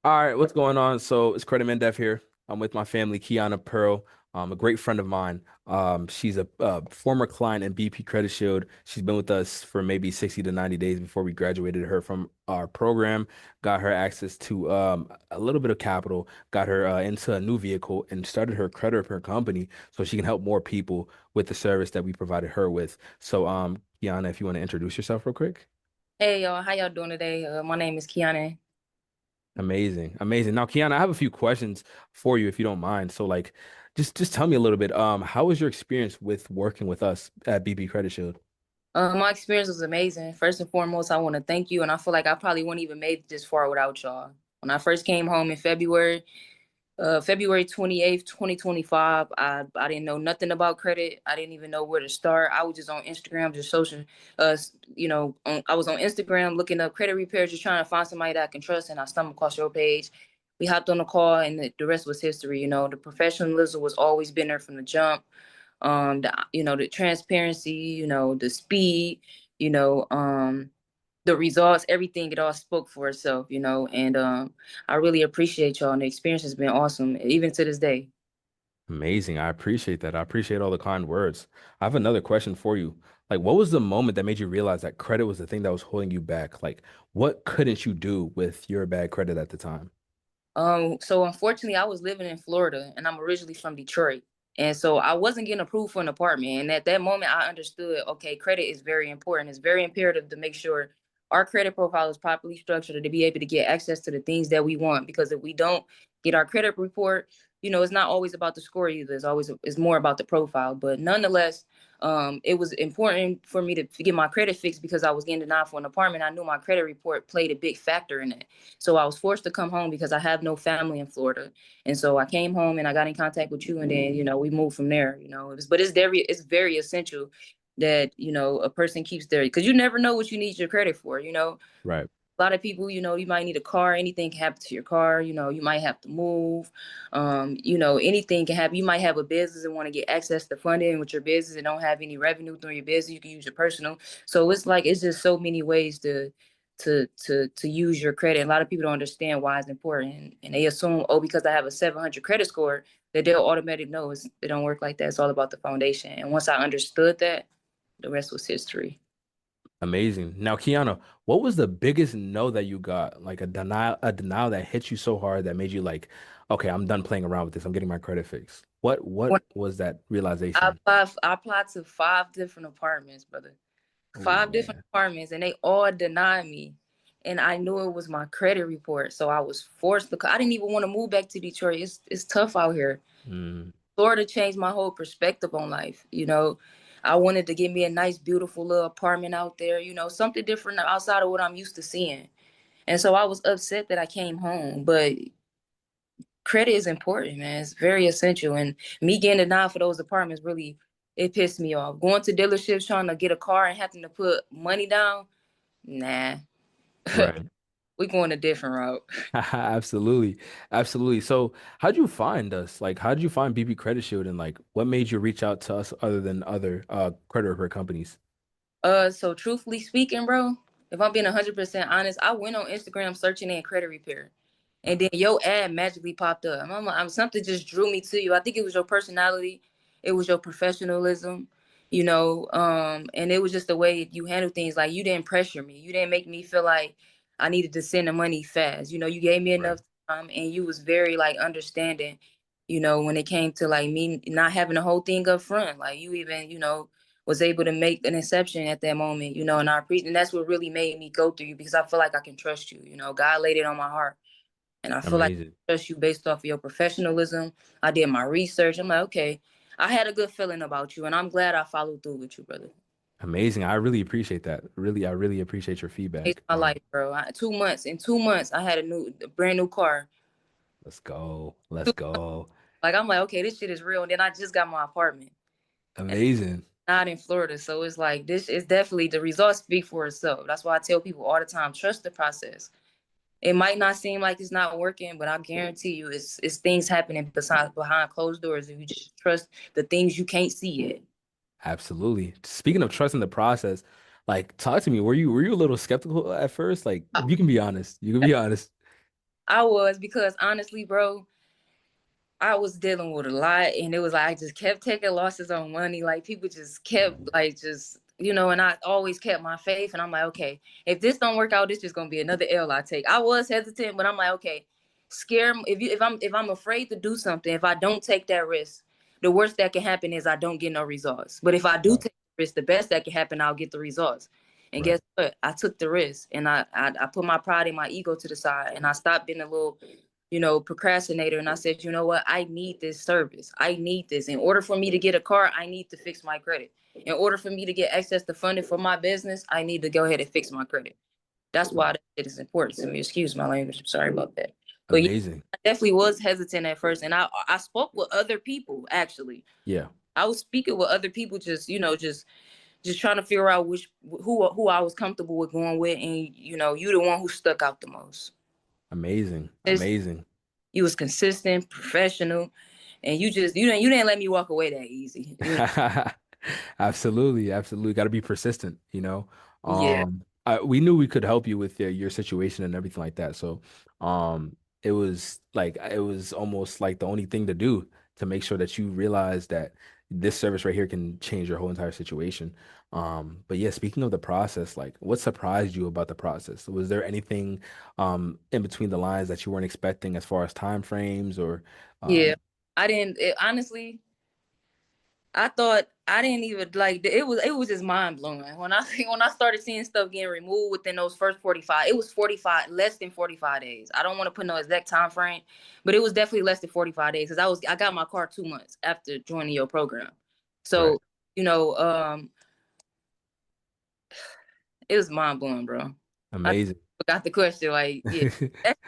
All right, what's going on? So it's Credit Mendef here. I'm with my family, Kiana Pearl, a great friend of mine. She's a former client in BP Credit Shield. She's been with us for maybe 60 to 90 days before we graduated her from our program, got her access to a little bit of capital, got her into a new vehicle, and started her credit repair company so she can help more people with the service that we provided her with. So, Kiana, if you want to introduce yourself real quick. Hey y'all, how y'all doing today? My name is Kiana. Amazing. Amazing. Now, Kiana, I have a few questions for you if you don't mind. So like just tell me a little bit. How was your experience with working with us at BP Credit Shield? My experience was amazing. First and foremost, I want to thank you, and I feel like I probably wouldn't even made it this far without y'all. When I first came home in February 28th, 2025, I didn't know nothing about credit. I didn't even know where to start. I was just on Instagram, just social, I was on Instagram looking up credit repair, just trying to find somebody that I can trust, and I stumbled across your page. We hopped on the call, and the rest was history. The professionalism was always been there from the jump. The transparency, the speed, you know, um, the results, everything, it all spoke for itself, and I really appreciate y'all, and the experience has been awesome, even to this day. Amazing. I appreciate that. I appreciate all the kind words. I have another question for you. Like, what was the moment that made you realize that credit was the thing that was holding you back? Like, what couldn't you do with your bad credit at the time? So unfortunately, I was living in Florida, and I'm originally from Detroit. And so I wasn't getting approved for an apartment. And at that moment, I understood, okay, credit is very important. It's very imperative to make sure our credit profile is properly structured to be able to get access to the things that we want. Because if we don't get our credit report, it's not always about the score either. It's more about the profile. But nonetheless, it was important for me to get my credit fixed because I was getting denied for an apartment. I knew my credit report played a big factor in it. So I was forced to come home because I have no family in Florida. And so I came home and I got in contact with you, and then, we moved from there, but it's very essential that, a person keeps their, because you never know what you need your credit for. Right. A lot of people, you might need a car, anything can happen to your car, you might have to move. Anything can happen. You might have a business and want to get access to funding with your business and don't have any revenue through your business. You can use your personal. So it's just so many ways to use your credit. A lot of people don't understand why it's important. And they assume, oh, because I have a 700 credit score, that they'll automatically know. It don't work like that. It's all about the foundation. And once I understood that, the rest was history. Amazing. Now, Kiana, what was the biggest no that you got? Like a denial that hit you so hard that made you like, okay, I'm done playing around with this. I'm getting my credit fixed. What was that realization? I applied to 5 different apartments, brother. Oh Five different man. apartments, and they all denied me. And I knew it was my credit report, so I was forced to. I didn't even want to move back to Detroit. It's tough out here. Mm, Florida changed my whole perspective on life. I wanted to get me a nice, beautiful little apartment out there. Something different outside of what I'm used to seeing. And so I was upset that I came home, but credit is important, man. It's very essential. And me getting denied for those apartments really, it pissed me off. Going to dealerships trying to get a car and having to put money down, nah. right. We going a different route. Absolutely. Absolutely. So how'd you find us? Like, how'd you find BP Credit Shield and like what made you reach out to us other than other credit repair companies? So truthfully speaking, bro, if I'm being 100% honest, I went on Instagram searching in credit repair. And then your ad magically popped up. Something just drew me to you. I think it was your personality, it was your professionalism, and it was just the way you handle things. Like, you didn't pressure me. You didn't make me feel like I needed to send the money fast. You gave me Right. enough time, and you was very like understanding. When it came to like me not having the whole thing up front. Like, you even, was able to make an exception at that moment. And I appreciate, and that's what really made me go through you, because I feel like I can trust you. God laid it on my heart, and I feel like Amazing. I trust you based off of your professionalism. I did my research. I'm like, okay, I had a good feeling about you, and I'm glad I followed through with you, brother. Amazing. I really appreciate that. Really, I really appreciate your It's feedback. my life, bro. 2 months. In 2 months, I had a brand new car. Let's go. Let's go. Like, I'm like, okay, this shit is real. And then I just got my apartment, and Amazing. not in Florida. So it's like, this is definitely, the results speak for itself. That's why I tell people all the time, trust the process. It might not seem like it's not working, but I guarantee you, it's things happening behind closed doors if you just trust the things you can't see yet. Absolutely. Speaking of trusting the process, like talk to me. Were you a little skeptical at first? Like, you can be honest. You can be honest. I was, because honestly, bro, I was dealing with a lot, and it was like I just kept taking losses on money. Like people just kept like just and I always kept my faith. And I'm like, okay, if this don't work out, this just gonna be another L I take. I was hesitant, but I'm like, okay, scare if I'm afraid to do something, if I don't take that risk, the worst that can happen is I don't get no results. But if I do Right. take the risk, the best that can happen, I'll get the results. And Right. guess what? I took the risk, and I put my pride and my ego to the side, and I stopped being a little procrastinator. And I said, you know what? I need this service. I need this. In order for me to get a car, I need to fix my credit. In order for me to get access to funding for my business, I need to go ahead and fix my credit. That's why it is important to me. Excuse my language. I'm sorry about that. But yeah, Amazing. I definitely was hesitant at first. And I spoke with other people, actually. Yeah. I was speaking with other people, just trying to figure out who I was comfortable with going with. And you the one who stuck out the most. Amazing. It's, Amazing. you was consistent, professional, and you didn't let me walk away that easy. Absolutely, absolutely. Got to be persistent, you know. Yeah, We knew we could help you with your situation and everything like that. So, it was almost like the only thing to do to make sure that you realize that this service right here can change your whole entire situation. But yeah, speaking of the process, like what surprised you about the process? Was there anything in between the lines that you weren't expecting as far as time frames or yeah. um I didn't honestly. I thought I didn't even like it was just mind blowing when I when I started seeing stuff getting removed within those first 45. It was 45, less than 45 days. I don't want to put no exact time frame, but it was definitely less than 45 days because I got my car 2 months after joining your program. right. So, you know, um, it was mind blowing, bro. I Amazing. forgot the question. Like, yeah, that's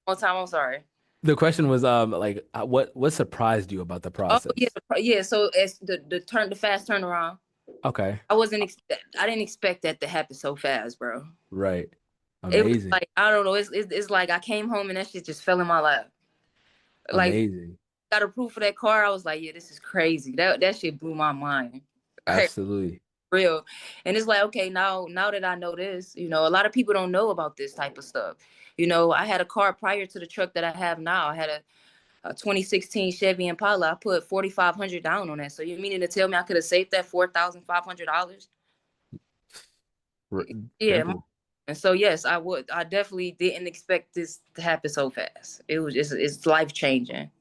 one time. I'm sorry. The question was what surprised you about the Oh yeah, process? yeah. So as the fast turnaround, Okay. I didn't expect that to happen so fast, bro. Right. It was Amazing. like I don't know. It's like I came home and that shit just fell in my lap. Like Amazing. got approved for that car. I was like, yeah, this is crazy. That shit blew my mind. Like, Absolutely. real. And it's like, okay, now that I know this, a lot of people don't know about this type of stuff. I had a car prior to the truck that I have now. I had a 2016 Chevy Impala. I put 4,500 down on that. So you meaning to tell me I could have saved that $4,500? R Yeah. Definitely. And so yes, I would. I definitely didn't expect this to happen so fast. It's life changing.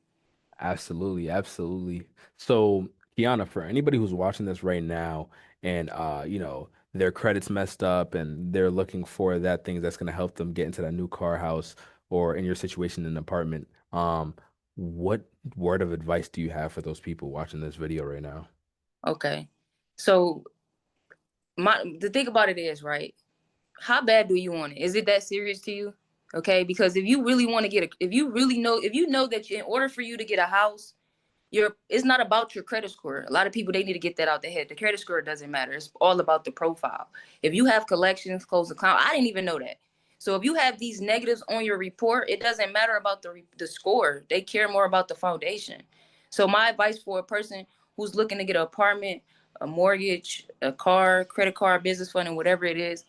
Absolutely. Absolutely. So, Kiana, for anybody who's watching this right now and their credit's messed up and they're looking for that thing that's going to help them get into that new car, house, or in your situation, an apartment, what word of advice do you have for those people watching this video right now? Okay. So the thing about it is, right? How bad do you want it? Is it that serious to you? Okay, because if you really want to if you know that in order for you to get a house, it's not about your credit score. A lot of people, they need to get that out their head. The credit score doesn't matter. It's all about the profile. If you have collections, closed account, I didn't even know that. So if you have these negatives on your report, it doesn't matter about the score. They care more about the foundation. So my advice for a person who's looking to get an apartment, a mortgage, a car, credit card, business fund, and whatever it is,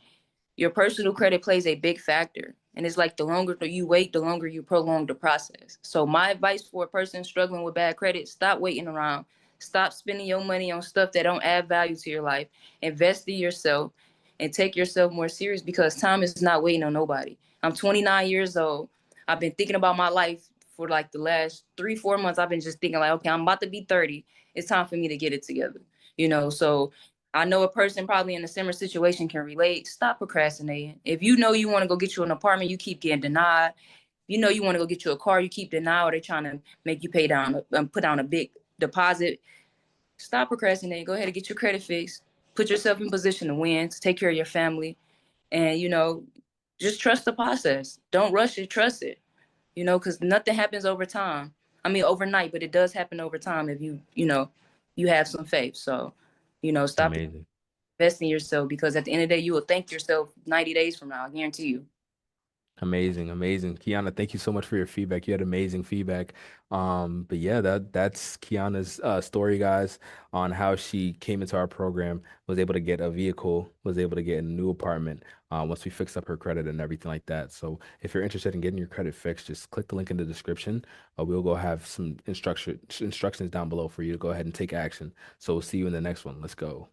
your personal credit plays a big factor. And it's like the longer you wait, the longer you prolong the process. So my advice for a person struggling with bad credit, stop waiting around. Stop spending your money on stuff that don't add value to your life. Invest in yourself and take yourself more serious because time is not waiting on nobody. I'm 29 years old. I've been thinking about my life for like the last 3, 4 months. I've been just thinking like, okay, I'm about to be 30. It's time for me to get it together. So I know a person probably in a similar situation can relate. Stop procrastinating. If you know you want to go get you an apartment, you keep getting denied. You want to go get you a car, you keep denying, or they're trying to make you pay down, put down a big deposit. Stop procrastinating. Go ahead and get your credit fixed. Put yourself in position to win, to take care of your family, and just trust the process. Don't rush it. Trust it. Because nothing happens over time. I mean, overnight, but it does happen over time if you have some faith. So, stop Amazing. invest in yourself because at the end of the day, you will thank yourself 90 days from now. I guarantee you. Amazing, amazing. Kiana, thank you so much for your feedback. You had amazing feedback. But yeah, that's Kiana's story, guys, on how she came into our program, was able to get a vehicle, was able to get a new apartment, once we fixed up her credit and everything like that. So if you're interested in getting your credit fixed, just click the link in the description. We'll go have some instructions down below for you to go ahead and take action. So we'll see you in the next one. Let's go.